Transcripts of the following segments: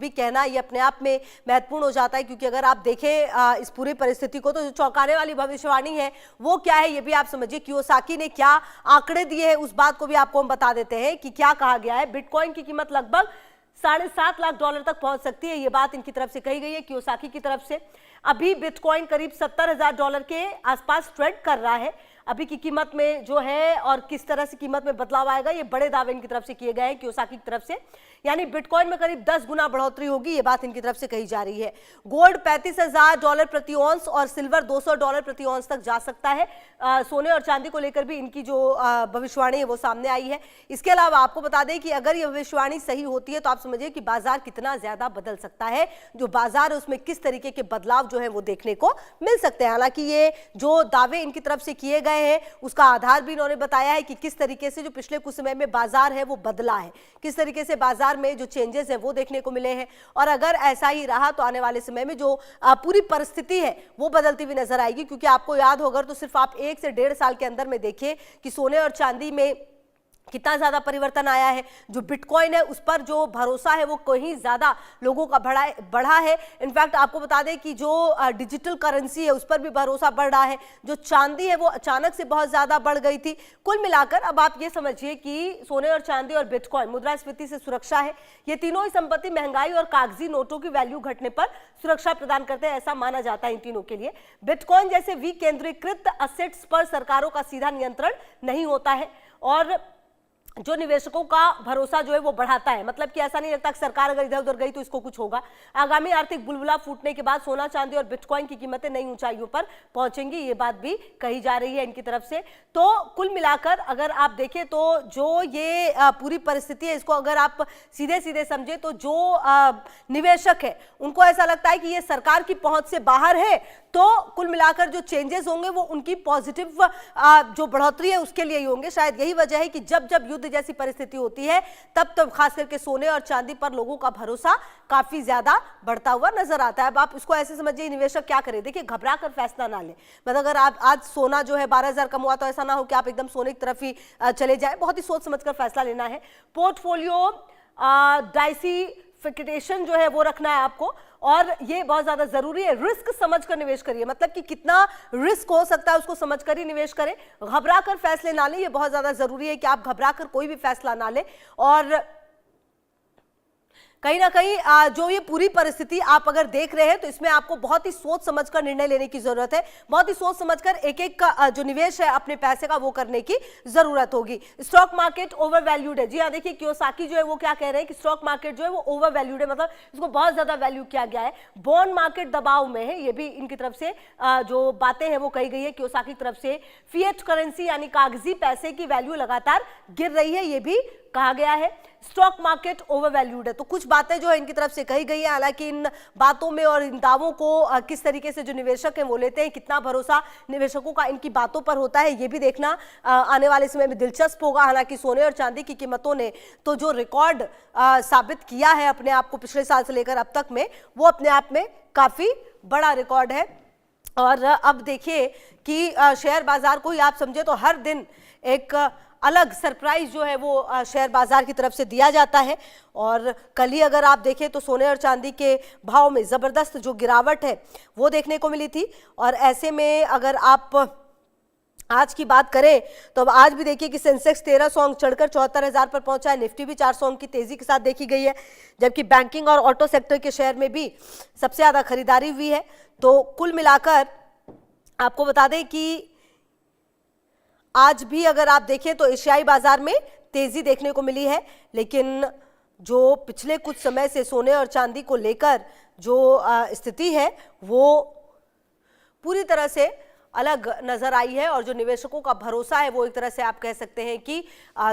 भी कहना ये अपने आप में महत्वपूर्ण हो जाता है, क्योंकि अगर आप देखें इस पूरी परिस्थिति को तो जो चौंकाने वाली भविष्यवाणी है वो क्या है ये भी आप समझिए। कियोसाकी ने क्या आंकड़े दिए हैं उस बात को भी आपको हम बता देते हैं कि क्या कहा गया है। बिटकॉइन की कीमत लगभग $7.5 लाख तक पहुंच सकती है, ये बात इनकी तरफ से कही गई है कियोसाकी की तरफ से। अभी बिटकॉइन करीब $70,000 के आसपास ट्रेड कर रहा है अभी की कीमत में जो है, और किस तरह से कीमत में बदलाव आएगा ये बड़े दावे इनकी तरफ से किए गए हैं कियोसाकी की तरफ से, यानी बिटकॉइन में करीब 10 गुना बढ़ोतरी होगी, ये बात इनकी तरफ से कही जा रही है। गोल्ड $35,000 प्रति औंस और सिल्वर $200 प्रति औंस तक जा सकता है। सोने और चांदी को लेकर भी इनकी जो भविष्यवाणी है वो सामने आई है। इसके अलावा आपको बता दें कि अगर ये भविष्यवाणी सही होती है तो आप समझिए कि बाजार कितना ज्यादा बदल सकता है, जो बाजार है उसमें किस तरीके के बदलाव जो है वो देखने को मिल सकते हैं। हालांकि ये जो दावे इनकी तरफ से किए गए हैं उसका आधार भी इन्होंने बताया है कि किस तरीके से जो पिछले कुछ समय में बाजार है वो बदला है, किस तरीके से बाजार में जो चेंजेस हैं वो देखने को मिले हैं, और अगर ऐसा ही रहा तो आने वाले समय में जो पूरी परिस्थिति है वो बदलती हुई नजर आएगी। क्योंकि आपको याद होगा तो सिर्फ आप 1 से 1.5 साल के अंदर में देखिए कि सोने और चांदी में कितना ज्यादा परिवर्तन आया है। जो बिटकॉइन है उस पर जो भरोसा है वो कहीं ज्यादा लोगों का बढ़ा है। इनफैक्ट आपको बता दें कि जो डिजिटल करेंसी है उस पर भी भरोसा बढ़ रहा है। जो चांदी है वो अचानक से बहुत ज्यादा बढ़ गई थी। कुल मिलाकर अब आप ये समझिए कि सोने और चांदी और बिटकॉइन मुद्रास्फीति से सुरक्षा है, ये तीनों ही संपत्ति महंगाई और कागजी नोटों की वैल्यू घटने पर सुरक्षा प्रदान करते हैं, ऐसा माना जाता है इन तीनों के लिए। बिटकॉइन जैसे विकेंद्रीकृत असेट्स पर सरकारों का सीधा नियंत्रण नहीं होता है और जो निवेशकों का भरोसा जो है वो बढ़ाता है। मतलब कि ऐसा नहीं लगता कि सरकार अगर इधर उधर गई तो इसको कुछ होगा। आगामी आर्थिक बुलबुला फूटने के बाद सोना चांदी और बिटकॉइन की कीमतें नई ऊंचाइयों पर पहुंचेंगी, ये बात भी कही जा रही है इनकी तरफ से। तो कुल मिलाकर अगर आप देखें तो जो ये पूरी परिस्थिति है इसको अगर आप सीधे सीधे समझे तो जो निवेशक है उनको ऐसा लगता है कि ये सरकार की पहुंच से बाहर है, तो कुल मिलाकर जो चेंजेस होंगे वो उनकी पॉजिटिव जो बढ़ोतरी है उसके लिए ही होंगे। शायद यही वजह है कि जब जब युद्ध जैसी परिस्थिति होती है तब तब खास करके सोने और चांदी पर लोगों का भरोसा काफी ज्यादा बढ़ता हुआ नजर आता है। अब आप इसको ऐसे समझिए निवेशक क्या करें, देखिए घबरा कर फैसला ना ले। मतलब अगर आप आज सोना जो है 12,000 कम हुआ तो ऐसा ना हो कि आप एकदम सोने की तरफ ही चले जाए, बहुत ही सोच समझकर फैसला लेना है। पोर्टफोलियो डाइवर्सिफिकेशन जो है वो रखना है आपको, और ये बहुत ज्यादा जरूरी है। रिस्क समझकर निवेश करिए, मतलब कि कितना रिस्क हो सकता है उसको समझकर ही निवेश करें, घबरा कर फैसले ना लें। ये बहुत ज्यादा जरूरी है कि आप घबरा कर कोई भी फैसला ना लें। और कहीं ना कहीं जो ये पूरी परिस्थिति आप अगर देख रहे हैं तो इसमें आपको बहुत ही सोच समझकर निर्णय लेने की जरूरत है। बहुत ही सोच समझकर एक एक का जो निवेश है अपने पैसे का वो करने की जरूरत होगी। स्टॉक मार्केट ओवर वैल्यूड है। जी हाँ, देखिए कियोसाकी जो है वो क्या कह रहे हैं कि स्टॉक मार्केट जो है वो ओवर वैल्यूड है, मतलब इसको बहुत ज्यादा वैल्यू किया गया है। बॉन्ड मार्केट दबाव में है, ये भी इनकी तरफ से जो बातें हैं वो कही गई है कियोसाकी की तरफ से। फिएट करेंसी यानी कागजी पैसे की वैल्यू लगातार गिर रही है, ये भी कहा गया है। स्टॉक मार्केट ओवर वैल्यूड है। तो कुछ बातें जो है इनकी तरफ से कही गई है, हालांकि इन बातों में और इन दावों को किस तरीके से जो निवेशक हैं वो लेते हैं, कितना भरोसा निवेशकों का इनकी बातों पर होता है, ये भी देखना आने वाले समय में दिलचस्प होगा। हालांकि सोने और चांदी की कीमतों ने तो जो रिकॉर्ड साबित किया है अपने आप को पिछले साल से लेकर अब तक में, वो अपने आप में काफी बड़ा रिकॉर्ड है। और अब देखिए कि शेयर बाजार को ही आप समझे तो हर दिन एक अलग सरप्राइज जो है वो शेयर बाजार की तरफ से दिया जाता है। और कल ही अगर आप देखें तो सोने और चांदी के भाव में जबरदस्त जो गिरावट है वो देखने को मिली थी। और ऐसे में अगर आप आज की बात करें तो अब आज भी देखिए कि सेंसेक्स 1300 अंक चढ़कर 74,000 पर पहुंचा है। निफ्टी भी 400 अंक की तेजी के साथ देखी गई है, जबकि बैंकिंग और ऑटो सेक्टर के शेयर में भी सबसे ज्यादा खरीदारी हुई है। तो कुल मिलाकर आपको बता दें कि आज भी अगर आप देखें तो एशियाई बाजार में तेजी देखने को मिली है, लेकिन जो पिछले कुछ समय से सोने और चांदी को लेकर जो स्थिति है वो पूरी तरह से अलग नजर आई है। और जो निवेशकों का भरोसा है वो एक तरह से आप कह सकते हैं कि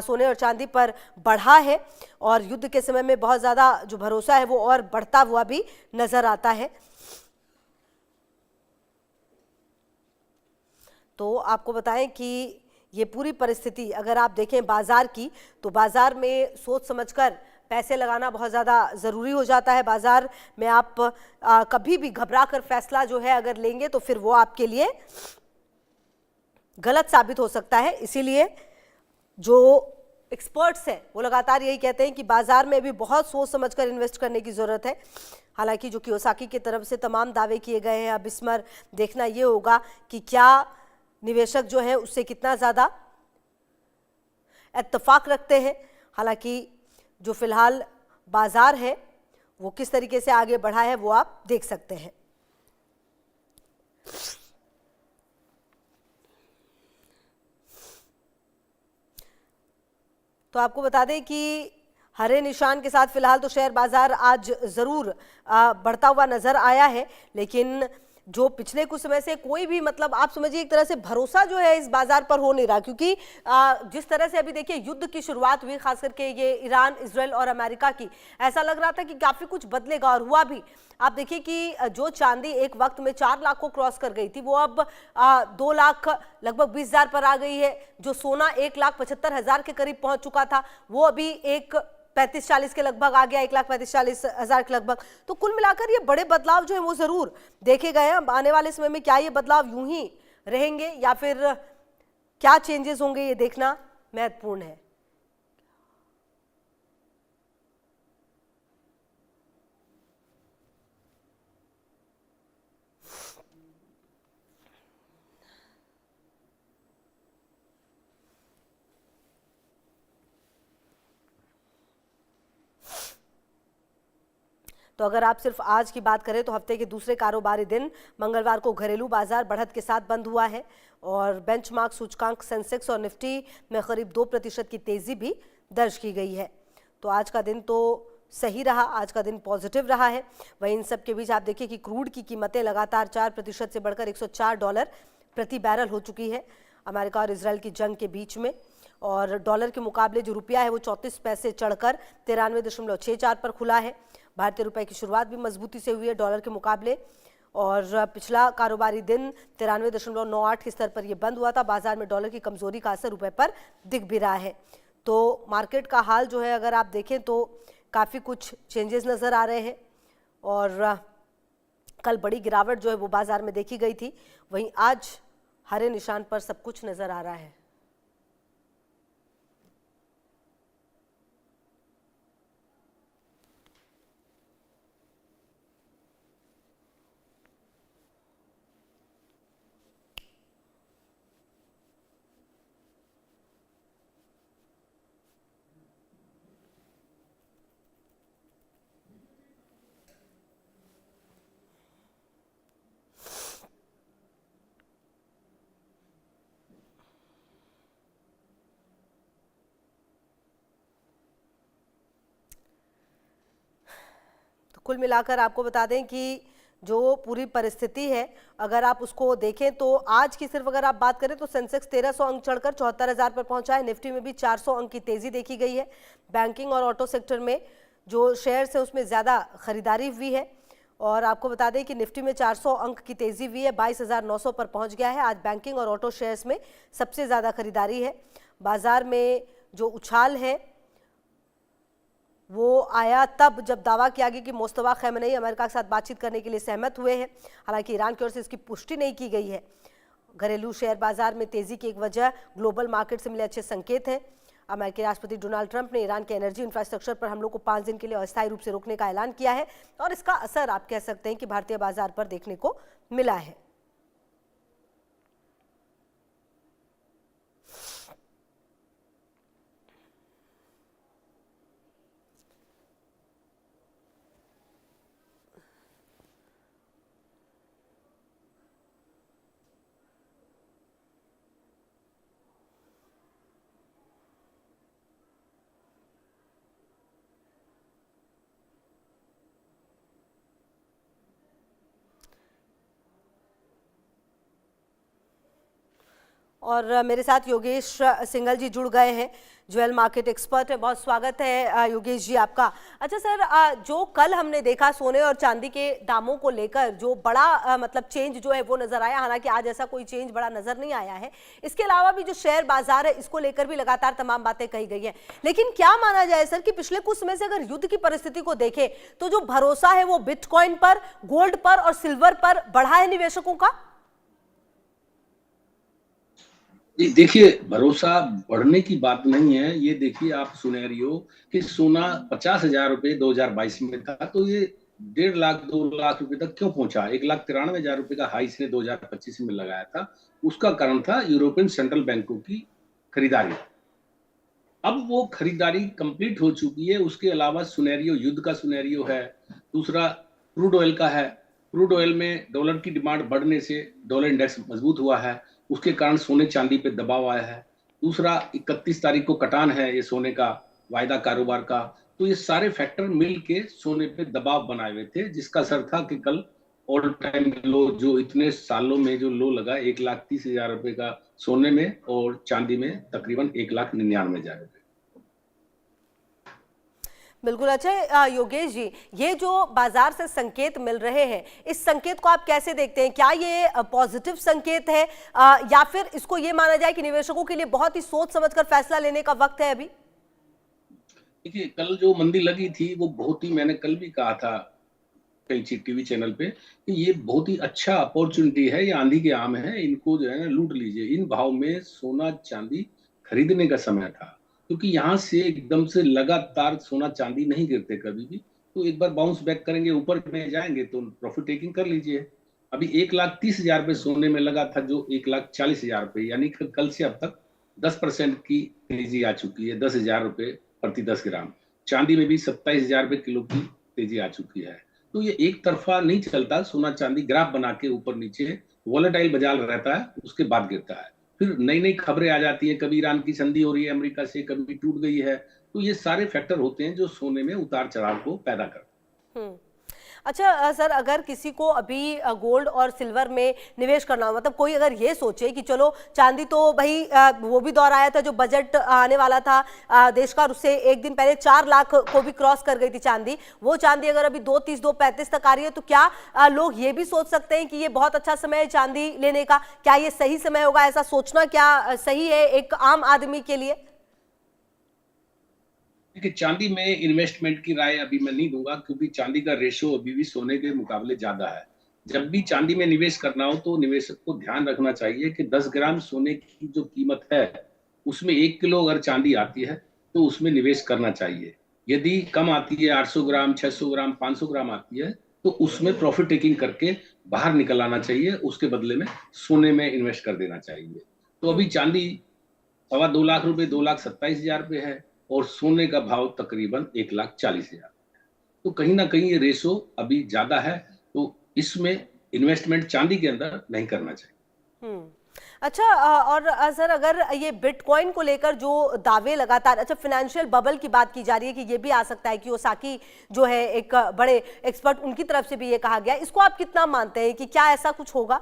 सोने और चांदी पर बढ़ा है, और युद्ध के समय में बहुत ज्यादा जो भरोसा है वो और बढ़ता हुआ भी नजर आता है। तो आपको बताएं कि ये पूरी परिस्थिति अगर आप देखें बाजार की, तो बाजार में सोच समझकर पैसे लगाना बहुत ज़्यादा ज़रूरी हो जाता है। बाजार में आप कभी भी घबरा कर फैसला जो है अगर लेंगे तो फिर वो आपके लिए गलत साबित हो सकता है। इसीलिए जो एक्सपर्ट्स हैं वो लगातार यही कहते हैं कि बाजार में भी बहुत सोच समझकर इन्वेस्ट करने की जरूरत है। हालांकि जो कियोसाकी की तरफ से तमाम दावे किए गए हैं, अब इस पर देखना ये होगा कि क्या निवेशक जो है उससे कितना ज्यादा इत्तेफाक रखते हैं। हालांकि जो फिलहाल बाजार है वो किस तरीके से आगे बढ़ा है वो आप देख सकते हैं। तो आपको बता दें कि हरे निशान के साथ फिलहाल तो शेयर बाजार आज जरूर बढ़ता हुआ नजर आया है, लेकिन जो पिछले कुछ समय से कोई भी मतलब आप समझिए एक तरह से भरोसा जो है इस बाजार पर हो नहीं रहा, क्योंकि जिस तरह से अभी देखिए युद्ध की शुरुआत हुई, खास करके ये ईरान, इजराइल और अमेरिका की, ऐसा लग रहा था कि काफी कुछ बदलेगा और हुआ भी। आप देखिए कि जो चांदी एक वक्त में 4 लाख को क्रॉस कर गई थी वो अब 2 लाख लगभग 20,000 पर आ गई है। जो सोना 1,75,000 के करीब पहुंच चुका था वो अभी 35-40 के लगभग आ गया, 1,35,40,000 के लगभग। तो कुल मिलाकर ये बड़े बदलाव जो है वो जरूर देखे गए हैं। आने वाले समय में क्या ये बदलाव यूं ही रहेंगे या फिर क्या चेंजेस होंगे ये देखना महत्वपूर्ण है। तो अगर आप सिर्फ आज की बात करें तो हफ्ते के दूसरे कारोबारी दिन मंगलवार को घरेलू बाजार बढ़त के साथ बंद हुआ है और बेंचमार्क सूचकांक सेंसेक्स और निफ्टी में करीब 2% की तेजी भी दर्ज की गई है। तो आज का दिन तो सही रहा, आज का दिन पॉजिटिव रहा है। वहीं इन सब के बीच आप देखिए कि क्रूड की कीमतें लगातार 4% से बढ़कर $104 प्रति बैरल हो चुकी है अमेरिका और इजराइल की जंग के बीच में। और डॉलर के मुकाबले जो रुपया है वो 34 पैसे चढ़कर 93.64 पर खुला है। भारतीय रुपए की शुरुआत भी मजबूती से हुई है डॉलर के मुकाबले और पिछला कारोबारी दिन 93.98 के स्तर पर यह बंद हुआ था। बाजार में डॉलर की कमजोरी का असर रुपए पर दिख भी रहा है। तो मार्केट का हाल जो है अगर आप देखें तो काफ़ी कुछ चेंजेस नज़र आ रहे हैं और कल बड़ी गिरावट जो है वो बाजार में देखी गई थी, वहीं आज हरे निशान पर सब कुछ नज़र आ रहा है। कुल मिलाकर आपको बता दें कि जो पूरी परिस्थिति है अगर आप उसको देखें तो आज की सिर्फ अगर आप बात करें तो सेंसेक्स 1300 अंक चढ़कर 74,000 पर पहुंचा है। निफ्टी में भी 400 अंक की तेजी देखी गई है। बैंकिंग और ऑटो सेक्टर में जो शेयर्स है उसमें ज़्यादा खरीदारी हुई है और आपको बता दें कि निफ्टी में 400 अंक की तेजी हुई है, 22,900 पर पहुँच गया है। आज बैंकिंग और ऑटो शेयर्स में सबसे ज़्यादा खरीदारी है। बाजार में जो उछाल है वो आया तब जब दावा किया गया कि मुस्तफा खamenei अमेरिका के साथ बातचीत करने के लिए सहमत हुए हैं। हालांकि ईरान की ओर से इसकी पुष्टि नहीं की गई है। घरेलू शेयर बाजार में तेजी की एक वजह ग्लोबल मार्केट से मिले अच्छे संकेत हैं। अमेरिकी राष्ट्रपति डोनाल्ड ट्रंप ने ईरान के एनर्जी इंफ्रास्ट्रक्चर पर हमलों को 5 दिन के लिए अस्थायी रूप से रोकने का ऐलान किया है और इसका असर आप कह सकते हैं कि भारतीय बाजार पर देखने को मिला है। और मेरे साथ योगेश सिंघल जी जुड़ गए हैं, ज्वेल मार्केट एक्सपर्ट है। बहुत स्वागत है योगेश जी आपका। अच्छा सर, जो कल हमने देखा सोने और चांदी के दामों को लेकर जो बड़ा मतलब चेंज जो है वो नजर आया, हालांकि आज ऐसा कोई चेंज बड़ा नजर नहीं आया है। इसके अलावा भी जो शेयर बाजार है इसको लेकर भी लगातार तमाम बातें कही गई है। लेकिन क्या माना जाए सर कि पिछले कुछ समय से अगर युद्ध की परिस्थिति को देखें तो जो भरोसा है वो बिटकॉइन पर, गोल्ड पर और सिल्वर पर बढ़ा है निवेशकों का? देखिए, भरोसा बढ़ने की बात नहीं है। ये देखिए आप सिनेरियो कि सोना 50,000 रुपये 2022 में था, तो ये 1.5 लाख 2 लाख रुपए तक क्यों पहुंचा? 1,93,000 रुपए का हाई इसने 2025 में लगाया था। उसका कारण था यूरोपियन सेंट्रल बैंकों की खरीदारी। अब वो खरीदारी कंप्लीट हो चुकी है। उसके अलावा सुनेरियो युद्ध का सुनेरियो है। दूसरा क्रूड ऑयल का है। क्रूड ऑयल में डॉलर की डिमांड बढ़ने से डॉलर इंडेक्स मजबूत हुआ है। उसके कारण सोने चांदी पे दबाव आया है। दूसरा 31 तारीख को कटान है ये सोने का, वायदा कारोबार का। तो ये सारे फैक्टर मिल के सोने पे दबाव बनाए हुए थे, जिसका असर था कि कल ऑल टाइम लो, जो इतने सालों में जो लो लगा 1,30,000 रुपए का सोने में, और चांदी में तकरीबन 1,99,000 रुपए। बिल्कुल। अच्छा योगेश जी, ये जो बाजार से संकेत मिल रहे हैं, इस संकेत को आप कैसे देखते हैं? क्या ये पॉजिटिव संकेत है या फिर इसको ये माना जाए कि निवेशकों के लिए बहुत ही सोच समझकर फैसला लेने का वक्त है अभी? देखिए, कल जो मंदी लगी थी वो बहुत ही, मैंने कल भी कहा था कई टीवी चैनल पे कि ये बहुत ही अच्छा अपॉर्चुनिटी है, ये आंधी के आम है, इनको जो है ना लूट लीजिए। इन भाव में सोना चांदी खरीदने का समय था, क्योंकि यहाँ से एकदम से लगातार सोना चांदी नहीं गिरते कभी भी। तो एक बार बाउंस बैक करेंगे, ऊपर में जाएंगे तो प्रॉफिट टेकिंग कर लीजिए। अभी 1,30,000 रुपये सोने में लगा था, जो 1,40,000 रुपये, यानी कि कल से अब तक 10% की तेजी आ चुकी है। 10,000 रुपये प्रति 10 ग्राम। चांदी में भी 27,000 रुपये किलो की तेजी आ चुकी है। तो ये एक तरफा नहीं चलता। सोना चांदी ग्राफ बना के ऊपर नीचे वॉलेटाइल बाजार रहता है, उसके बाद गिरता है। फिर नई नई खबरें आ जाती हैं, कभी ईरान की संधि हो रही है अमेरिका से, कभी टूट गई है। तो ये सारे फैक्टर होते हैं जो सोने में उतार चढ़ाव को पैदा करते हैं। अच्छा सर, अगर किसी को अभी गोल्ड और सिल्वर में निवेश करना हो, मतलब कोई अगर ये सोचे कि चलो चांदी तो भाई वो भी दौर आया था जो बजट आने वाला था देश का, उससे एक दिन पहले 4 लाख को भी क्रॉस कर गई थी चांदी। वो चांदी अगर अभी 2.30 2.35 तक आ रही है, तो क्या लोग ये भी सोच सकते हैं कि ये बहुत अच्छा समय है चांदी लेने का? क्या ये सही समय होगा? ऐसा सोचना क्या सही है एक आम आदमी के लिए? देखिए, चांदी में इन्वेस्टमेंट की राय अभी मैं नहीं दूंगा, क्योंकि चांदी का रेशो अभी भी सोने के मुकाबले ज्यादा है। जब भी चांदी में निवेश करना हो तो निवेशक को ध्यान रखना चाहिए कि 10 ग्राम सोने की जो कीमत है, उसमें 1 किलो अगर चांदी आती है तो उसमें निवेश करना चाहिए। यदि कम आती है, 800 ग्राम 600 ग्राम 500 ग्राम आती है, तो उसमें प्रॉफिट टेकिंग करके बाहर निकल आना चाहिए। उसके बदले में सोने में इन्वेस्ट कर देना चाहिए। तो अभी चांदी 2.25 लाख रुपए 2,27,000 रुपये है, और सोने का भाव तकरीबन 1,40,000। तो कहीं ना कहीं ये रेशो अभी ज्यादा है, तो इसमें इन्वेस्टमेंट चांदी के अंदर नहीं करना चाहिए। अच्छा और सर, अगर ये बिटकॉइन को लेकर जो दावे लगातार, अच्छा फाइनेंशियल बबल की बात की जा रही है कि ये भी आ सकता है कि ओसाकी जो है एक बड़े एक्सपर्ट, उनकी तरफ से भी ये कहा गया, इसको आप कितना मानते हैं कि क्या ऐसा कुछ होगा?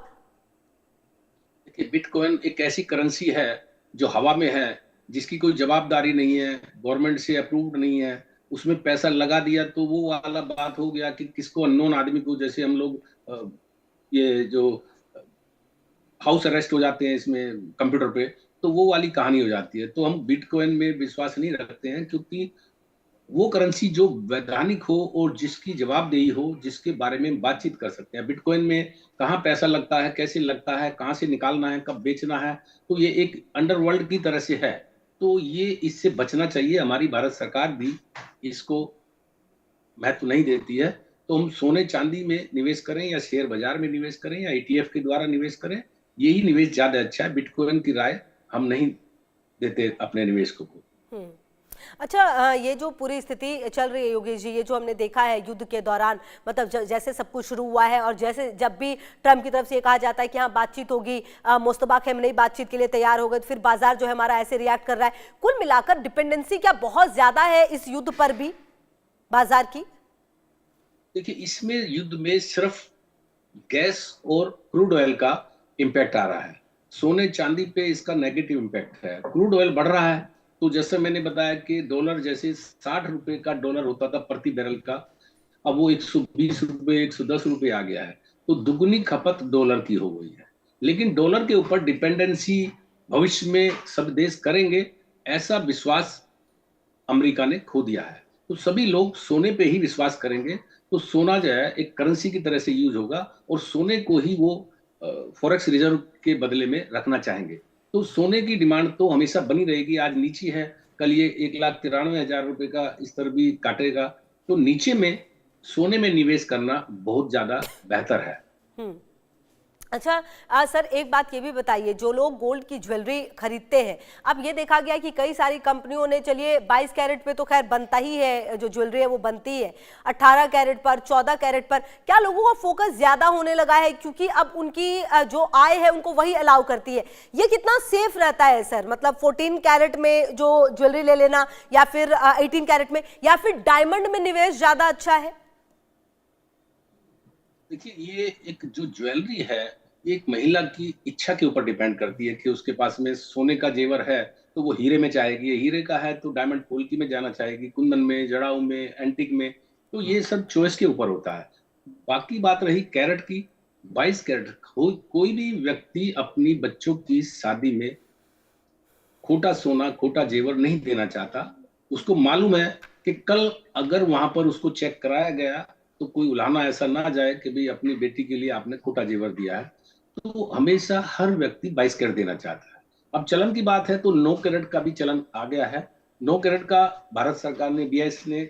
देखिए, बिटकॉइन एक ऐसी करेंसी है जो हवा में है, जिसकी कोई जवाबदारी नहीं है, गवर्नमेंट से अप्रूव्ड नहीं है। उसमें पैसा लगा दिया तो वो वाला बात हो गया कि किसको, अननोन आदमी को, जैसे हम लोग ये जो हाउस अरेस्ट हो जाते हैं इसमें कंप्यूटर पे, तो वो वाली कहानी हो जाती है। तो हम बिटकॉइन में विश्वास नहीं रखते हैं, क्योंकि वो करेंसी जो वैधानिक हो और जिसकी जवाबदेही हो, जिसके बारे में बातचीत कर सकते हैं। बिटकॉइन में कहाँ पैसा लगता है, कैसे लगता है, कहाँ से निकालना है, कब बेचना है, तो ये एक अंडरवर्ल्ड की तरह से है। तो ये इससे बचना चाहिए। हमारी भारत सरकार भी इसको महत्व नहीं देती है। तो हम सोने चांदी में निवेश करें, या शेयर बाजार में निवेश करें, या ETF के द्वारा निवेश करें, यही निवेश ज्यादा अच्छा है। बिटकॉइन की राय हम नहीं देते अपने निवेशकों को। अच्छा ये जो पूरी स्थिति चल रही है योगेश जी, ये जो हमने देखा है युद्ध के दौरान, मतलब जैसे सब कुछ शुरू हुआ है और जैसे जब भी ट्रम्प की तरफ से ये कहा जाता है कि हाँ बातचीत होगी, मुस्तफा खेमनेई बातचीत के लिए तैयार हो गए, तो फिर बाजार जो है हमारा ऐसे रिएक्ट कर रहा है। कुल मिलाकर डिपेंडेंसी क्या बहुत ज्यादा है इस युद्ध पर भी बाजार की? देखिए, इसमें युद्ध में सिर्फ गैस और क्रूड ऑयल का इम्पैक्ट आ रहा है। सोने चांदी पे इसका नेगेटिव इम्पैक्ट है। क्रूड ऑयल बढ़ रहा है, तो जैसे मैंने बताया कि डॉलर, जैसे 60 रुपए का डॉलर होता था प्रति बैरल का, अब वो 120 रुपए 110 रुपए आ गया है। तो दुगनी खपत डॉलर की हो गई है। लेकिन डॉलर के ऊपर डिपेंडेंसी भविष्य में सब देश करेंगे, ऐसा विश्वास अमेरिका ने खो दिया है। तो सभी लोग सोने पे ही विश्वास करेंगे। तो सोना जो है एक करेंसी की तरह से यूज होगा, और सोने को ही वो फॉरेक्स रिजर्व के बदले में रखना चाहेंगे। तो सोने की डिमांड तो हमेशा बनी रहेगी। आज नीचे है, कल ये 1,93,000 रुपए का स्तर भी काटेगा। तो नीचे में सोने में निवेश करना बहुत ज्यादा बेहतर है। अच्छा सर, एक बात ये भी बताइए, जो लोग गोल्ड की ज्वेलरी खरीदते हैं, अब ये देखा गया कि कई सारी कंपनियों ने, चलिए 22 कैरेट पे तो खैर बनता ही है, जो ज्वेलरी है वो बनती है, 18 कैरेट पर, 14 कैरेट पर क्या लोगों का फोकस ज्यादा होने लगा है, क्योंकि अब उनकी जो आय है उनको वही अलाउ करती है। ये कितना सेफ रहता है सर? मतलब 14 कैरेट में जो ज्वेलरी ले लेना, या फिर 18 कैरेट में, या फिर डायमंड में निवेश ज्यादा अच्छा है? देखिए, ये एक जो ज्वेलरी है, एक महिला की इच्छा के ऊपर डिपेंड करती है कि उसके पास में सोने का जेवर है तो वो हीरे में चाहेगी, हीरे का है तो डायमंड पोल्की में जाना चाहेगी, कुंदन में, जड़ाऊ में, एंटिक में। तो ये सब चॉइस के ऊपर होता है। बाकी बात रही कैरेट की, 22 कैरेट, कोई भी व्यक्ति अपनी बच्चों की शादी में खोटा सोना, खोटा जेवर नहीं देना चाहता। उसको मालूम है कि कल अगर वहां पर उसको चेक कराया गया तो कोई उलाहना ऐसा ना जाए कि भाई अपनी बेटी के लिए आपने खोटा जेवर दिया है। तो हमेशा हर व्यक्ति 22 कैरेट देना चाहता है। अब चलन की बात है तो 9 कैरेट का भी चलन आ गया है। 9 कैरेट का भारत सरकार ने, BIS ने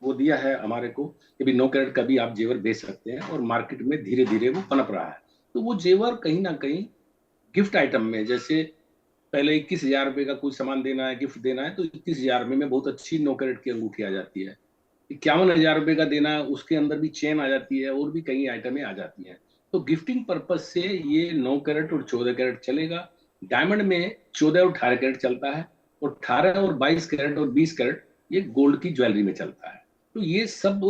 वो दिया है हमारे को कि भी 9 कैरेट का भी आप जेवर बेच सकते हैं, और मार्केट में धीरे धीरे वो पनप रहा है। तो वो जेवर कहीं ना कहीं गिफ्ट आइटम में, जैसे पहले 21,000 रुपए का कोई सामान देना है, गिफ्ट देना है, तो 21,000 में बहुत अच्छी 9 कैरेट की अंगूठी आ जाती है। 51,000 रुपए का देना है, उसके अंदर भी चेन आ जाती है, और भी कई आइटमें आ जाती हैं। तो गिफ्टिंग पर्पज से ये 9 कैरेट और 14 कैरेट चलेगा। डायमंड में 14 और 18 कैरेट चलता है, और 18 और 22 कैरेट और 20 कैरेट ये गोल्ड की ज्वेलरी में चलता है। तो ये सब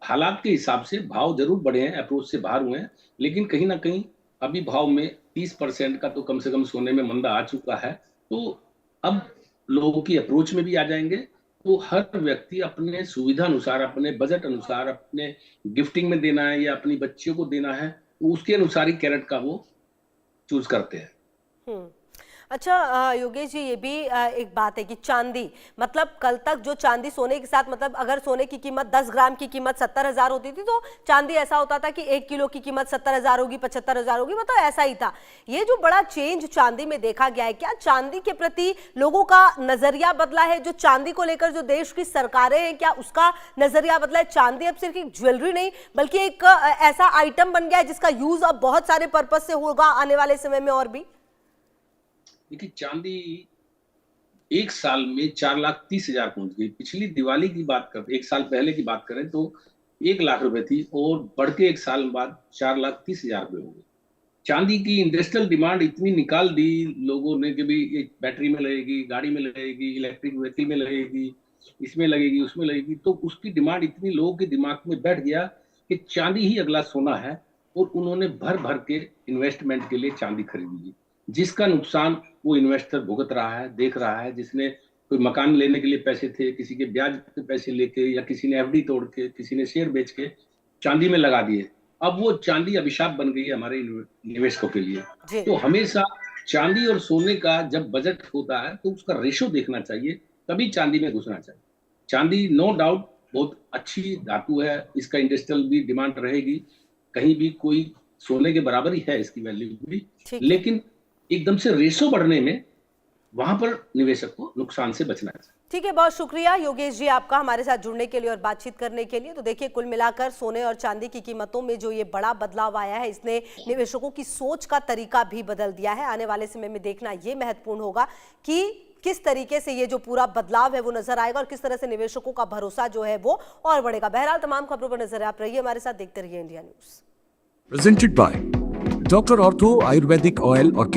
हालात के हिसाब से भाव जरूर बढ़े हैं, अप्रोच से बाहर हुए हैं, लेकिन कहीं ना कहीं अभी भाव में 30% का तो कम से कम सोने में मंदा आ चुका है। तो अब लोगों की अप्रोच में भी आ जाएंगे। तो हर व्यक्ति अपने सुविधा अनुसार, अपने बजट अनुसार, अपने गिफ्टिंग में देना है या अपनी बच्चियों को देना है, तो उसके अनुसार ही कैरेट का वो चूज करते हैं। अच्छा योगेश जी, ये भी एक बात है कि चांदी, मतलब कल तक जो चांदी सोने के साथ, मतलब अगर सोने की कीमत 10 ग्राम की कीमत 70,000 होती थी, तो चांदी ऐसा होता था कि 1 किलो की कीमत 70,000 होगी, 75,000 होगी, मतलब ऐसा ही था। ये जो बड़ा चेंज चांदी में देखा गया है, क्या चांदी के प्रति लोगों का नजरिया बदला है? जो चांदी को लेकर जो देश की सरकारें हैं, क्या उसका नजरिया बदला है? चांदी अब सिर्फ एक ज्वेलरी नहीं बल्कि एक ऐसा आइटम बन गया है जिसका यूज अब बहुत सारे पर्पज से होगा आने वाले समय में और भी। देखिए, चांदी एक साल में 4,30,000 पहुंच गई। पिछली दिवाली की बात करते, एक साल पहले की बात करें तो 1 लाख रुपए थी, और बढ़ के एक साल बाद 4,30,000 रुपए हो गई। चांदी की इंडस्ट्रियल डिमांड इतनी निकाल दी लोगों ने कि भाई एक बैटरी में लगेगी, गाड़ी में लगेगी, इलेक्ट्रिक व्हीकल में लगेगी, इसमें लगेगी, उसमें लगेगी। तो उसकी डिमांड इतनी लोगों के दिमाग में बैठ गया कि चांदी ही अगला सोना है, और उन्होंने भर भर के इन्वेस्टमेंट के लिए चांदी खरीद ली, जिसका नुकसान वो इन्वेस्टर भुगत रहा है, देख रहा है। जिसने कोई मकान लेने के लिए पैसे थे, किसी के ब्याज के पैसे लेके, या किसी ने FD तोड़ के, किसी ने शेयर बेच के चांदी में लगा दिए। अब वो चांदी अभिशाप बन गई है हमारे निवेशकों के लिए। तो हमेशा चांदी और सोने का जब बजट होता है तो उसका रेशो देखना चाहिए, तभी चांदी में घुसना चाहिए। चांदी नो डाउट बहुत अच्छी धातु है, इसका इंडस्ट्रियल भी डिमांड रहेगी, कहीं भी कोई सोने के बराबर ही है इसकी वैल्यू भी, लेकिन एकदम से रेशो बढ़ने में वहां पर निवेशक को नुकसान से बचना चाहिए। ठीक है, बहुत शुक्रिया योगेश जी आपका हमारे साथ जुड़ने के लिए और बातचीत करने के लिए। तो देखिए, कुल मिलाकर सोने और चांदी की कीमतों में जो ये बड़ा बदलाव आया है, इसने निवेशकों की सोच का तरीका भी बदल दिया है। आने वाले समय में देखना ये महत्वपूर्ण होगा कि किस तरीके से ये जो पूरा बदलाव है वो नजर आएगा, और किस तरह से निवेशकों का भरोसा जो है वो और बढ़ेगा। बहरहाल तमाम खबरों पर नजर आप रहिए हमारे साथ, देखते रहिए India news. Presented by doctor ortho Ayurvedic oil और